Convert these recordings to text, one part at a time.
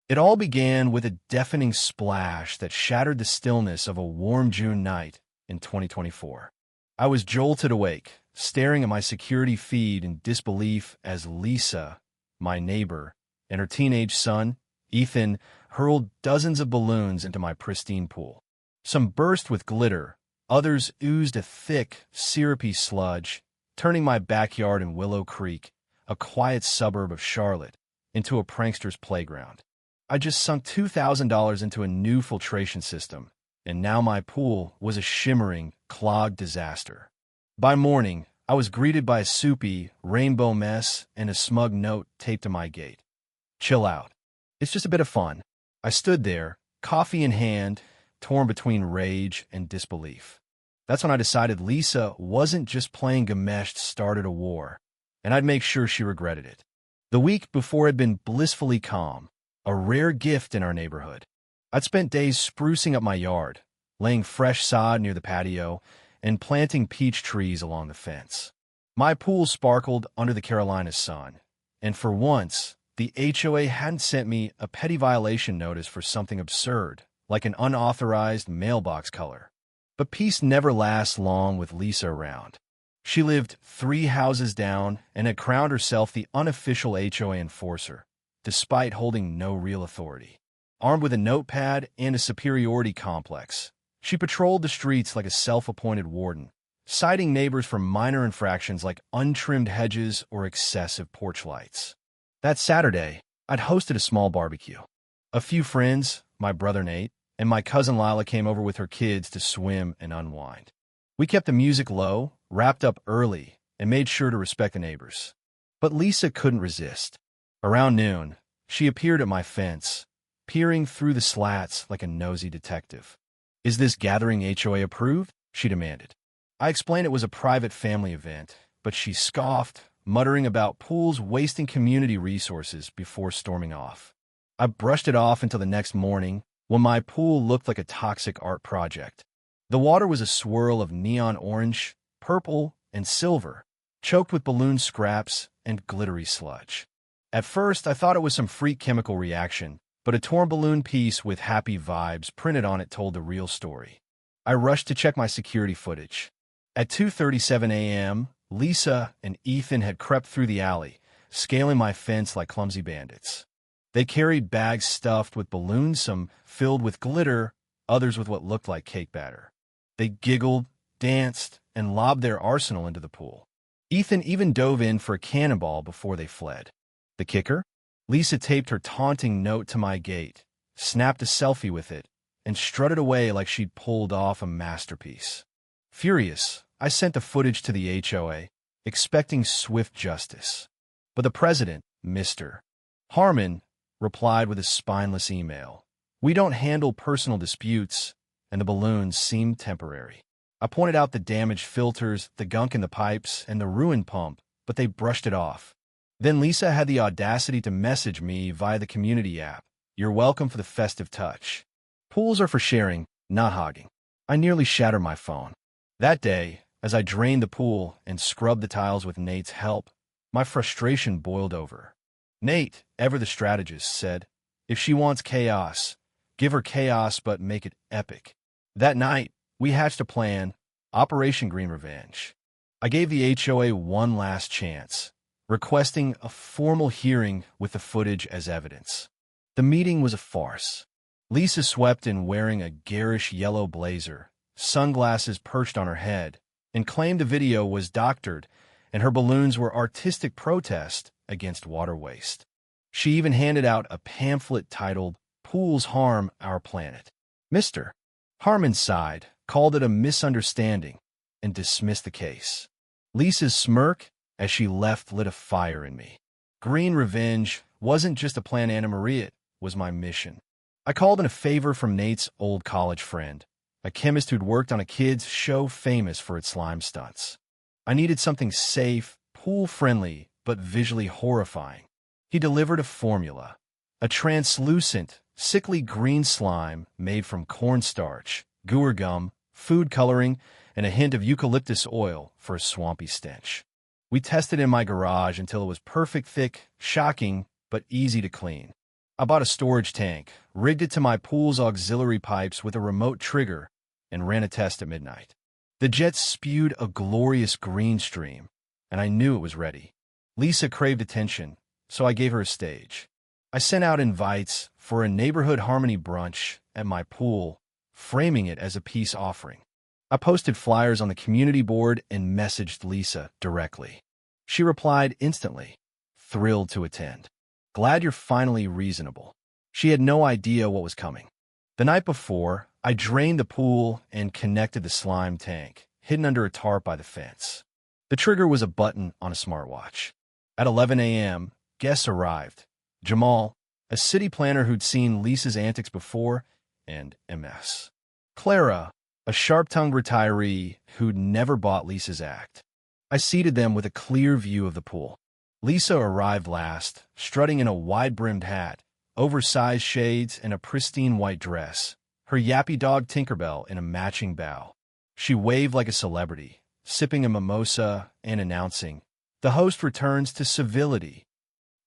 It all began with a deafening splash that shattered the stillness of a warm June night in 2024. I was jolted awake, staring at my security feed in disbelief as Lisa, my neighbor, and her teenage son, Ethan, hurled dozens of balloons into my pristine pool. Some burst with glitter, others oozed a thick, syrupy sludge, turning my backyard in Willow Creek, a quiet suburb of Charlotte, into a prankster's playground. I just sunk $2,000 into a new filtration system, and now my pool was a shimmering, clogged disaster. By morning, I was greeted by a soupy, rainbow mess and a smug note taped to my gate. Chill out. It's just a bit of fun. I stood there, coffee in hand, torn between rage and disbelief. That's when I decided Lisa wasn't just playing Gamesh started a war, and I'd make sure she regretted it. The week before had been blissfully calm, a rare gift in our neighborhood. I'd spent days sprucing up my yard, laying fresh sod near the patio, and planting peach trees along the fence. My pool sparkled under the Carolina sun, and for once, the HOA hadn't sent me a petty violation notice for something absurd, like an unauthorized mailbox color. But peace never lasts long with Lisa around. She lived 3 houses down and had crowned herself the unofficial HOA enforcer, despite holding no real authority. Armed with a notepad and a superiority complex, she patrolled the streets like a self-appointed warden, citing neighbors for minor infractions like untrimmed hedges or excessive porch lights. That Saturday, I'd hosted a small barbecue. A few friends, my brother Nate, and my cousin Lila came over with her kids to swim and unwind. We kept the music low, wrapped up early, and made sure to respect the neighbors. But Lisa couldn't resist. Around noon, she appeared at my fence, peering through the slats like a nosy detective. "Is this gathering HOA approved?" she demanded. I explained it was a private family event, but she scoffed, muttering about pools wasting community resources before storming off. I brushed it off until the next morning, when my pool looked like a toxic art project. The water was a swirl of neon orange, purple, and silver, choked with balloon scraps and glittery sludge. At first, I thought it was some freak chemical reaction, but a torn balloon piece with happy vibes printed on it told the real story. I rushed to check my security footage. At 2:37 a.m., Lisa and Ethan had crept through the alley, scaling my fence like clumsy bandits. They carried bags stuffed with balloons, some filled with glitter, others with what looked like cake batter. They giggled, danced, and lobbed their arsenal into the pool. Ethan even dove in for a cannonball before they fled. The kicker? Lisa taped her taunting note to my gate, snapped a selfie with it, and strutted away like she'd pulled off a masterpiece. Furious, I sent the footage to the HOA, expecting swift justice. But the president, Mr. Harmon, replied with a spineless email. "We don't handle personal disputes," and the balloons seemed temporary. I pointed out the damaged filters, the gunk in the pipes, and the ruined pump, but they brushed it off. Then Lisa had the audacity to message me via the community app. "You're welcome for the festive touch. Pools are for sharing, not hogging." I nearly shattered my phone. That day, as I drained the pool and scrubbed the tiles with Nate's help, my frustration boiled over. Nate, ever the strategist, said, "If she wants chaos, give her chaos but make it epic." That night, we hatched a plan, Operation Green Revenge. I gave the HOA one last chance, requesting a formal hearing with the footage as evidence. The meeting was a farce. Lisa swept in wearing a garish yellow blazer, sunglasses perched on her head, and claimed the video was doctored and her balloons were artistic protest against water waste. She even handed out a pamphlet titled "Pools Harm Our Planet." Mr. Harmon sighed, called it a misunderstanding, and dismissed the case. Lisa's smirk as she left lit a fire in me. Green revenge wasn't just a plan Anna Maria, it was my mission. I called in a favor from Nate's old college friend, a chemist who'd worked on a kids' show famous for its slime stunts. I needed something safe, pool-friendly, but visually horrifying. He delivered a formula, a translucent, sickly green slime made from cornstarch, guar gum, food coloring, and a hint of eucalyptus oil for a swampy stench. We tested in my garage until it was perfect thick, shocking, but easy to clean. I bought a storage tank, rigged it to my pool's auxiliary pipes with a remote trigger, and ran a test at midnight. The jets spewed a glorious green stream, and I knew it was ready. Lisa craved attention, so I gave her a stage. I sent out invites for a neighborhood harmony brunch at my pool, framing it as a peace offering. I posted flyers on the community board and messaged Lisa directly. She replied instantly, thrilled to attend. Glad you're finally reasonable. She had no idea what was coming. The night before, I drained the pool and connected the slime tank, hidden under a tarp by the fence. The trigger was a button on a smartwatch. At 11 a.m., guests arrived. Jamal, a city planner who'd seen Lisa's antics before, and MS. Clara, a sharp-tongued retiree who'd never bought Lisa's act. I seated them with a clear view of the pool. Lisa arrived last, strutting in a wide-brimmed hat, oversized shades, and a pristine white dress, her yappy dog Tinkerbell in a matching bow. She waved like a celebrity, sipping a mimosa and announcing, "The host returns to civility."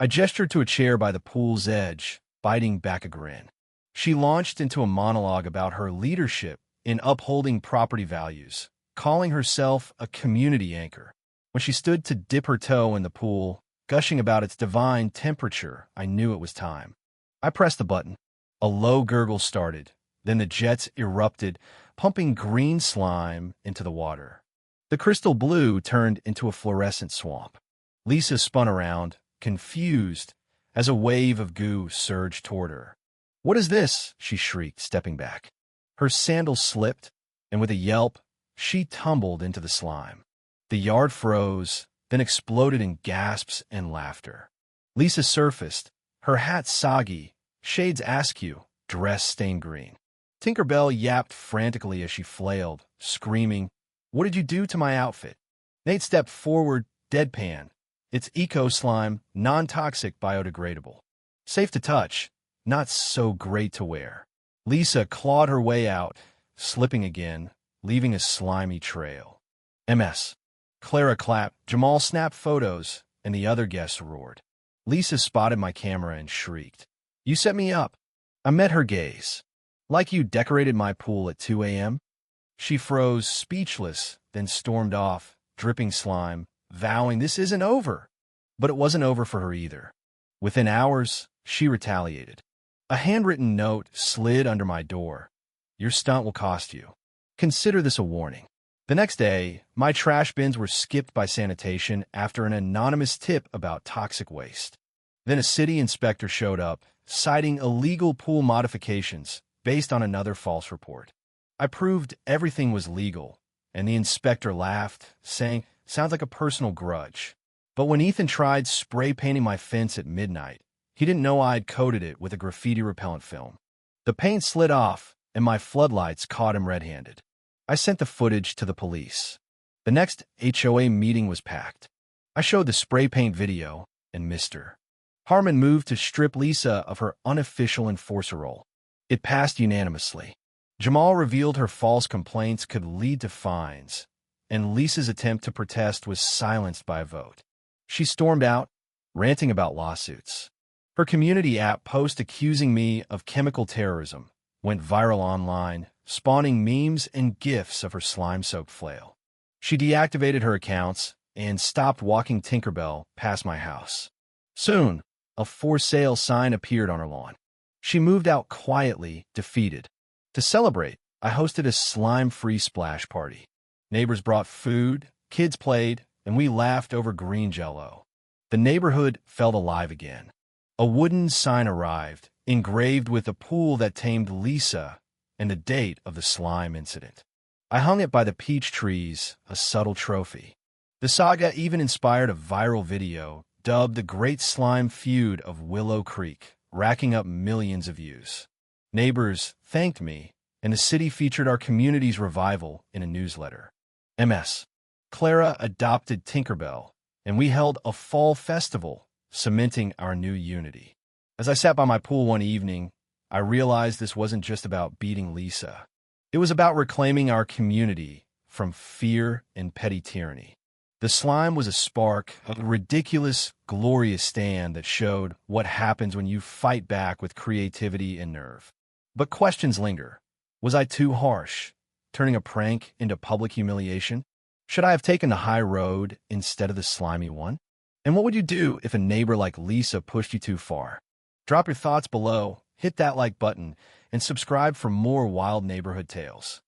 I gestured to a chair by the pool's edge, biting back a grin. She launched into a monologue about her leadership in upholding property values, calling herself a community anchor. When she stood to dip her toe in the pool, gushing about its divine temperature, I knew it was time. I pressed the button. A low gurgle started. Then the jets erupted, pumping green slime into the water. The crystal blue turned into a fluorescent swamp. Lisa spun around, confused, as a wave of goo surged toward her. "What is this?" she shrieked, stepping back. Her sandals slipped, and with a yelp, she tumbled into the slime. The yard froze, then exploded in gasps and laughter. Lisa surfaced, her hat soggy, shades askew, dress stained green. Tinkerbell yapped frantically as she flailed, screaming, "What did you do to my outfit?" Nate stepped forward, deadpan. "It's eco-slime, non-toxic, biodegradable. Safe to touch, not so great to wear." Lisa clawed her way out, slipping again, leaving a slimy trail. MS. Clara clapped, Jamal snapped photos, and the other guests roared. Lisa spotted my camera and shrieked, "You set me up." I met her gaze. "Like you decorated my pool at 2 a.m.? She froze, speechless, then stormed off, dripping slime, vowing this isn't over. But it wasn't over for her either. Within hours, she retaliated. A handwritten note slid under my door. "Your stunt will cost you. Consider this a warning." The next day, my trash bins were skipped by sanitation after an anonymous tip about toxic waste. Then a city inspector showed up, citing illegal pool modifications based on another false report. I proved everything was legal, and the inspector laughed, saying, "Sounds like a personal grudge." But when Ethan tried spray painting my fence at midnight, he didn't know I'd coated it with a graffiti repellent film. The paint slid off, and my floodlights caught him red-handed. I sent the footage to the police. The next HOA meeting was packed. I showed the spray paint video, and Mr. Harmon moved to strip Lisa of her unofficial enforcer role. It passed unanimously. Jamal revealed her false complaints could lead to fines, and Lisa's attempt to protest was silenced by a vote. She stormed out, ranting about lawsuits. Her community app post accusing me of chemical terrorism went viral online, spawning memes and GIFs of her slime-soaked flail. She deactivated her accounts and stopped walking Tinkerbell past my house. Soon, a for sale sign appeared on her lawn. She moved out quietly, defeated. To celebrate, I hosted a slime-free splash party. Neighbors brought food, kids played, and we laughed over green jello. The neighborhood felt alive again. A wooden sign arrived, engraved with a pool that tamed Lisa and the date of the slime incident. I hung it by the peach trees, a subtle trophy. The saga even inspired a viral video dubbed The Great Slime Feud of Willow Creek, racking up millions of views. Neighbors thanked me, and the city featured our community's revival in a newsletter. MS. Clara adopted Tinkerbell, and we held a fall festival, cementing our new unity. As I sat by my pool one evening, I realized this wasn't just about beating Lisa. It was about reclaiming our community from fear and petty tyranny. The slime was a spark, a ridiculous, glorious stand that showed what happens when you fight back with creativity and nerve. But questions linger. Was I too harsh, turning a prank into public humiliation? Should I have taken the high road instead of the slimy one? And what would you do if a neighbor like Lisa pushed you too far? Drop your thoughts below, hit that like button, and subscribe for more wild neighborhood tales.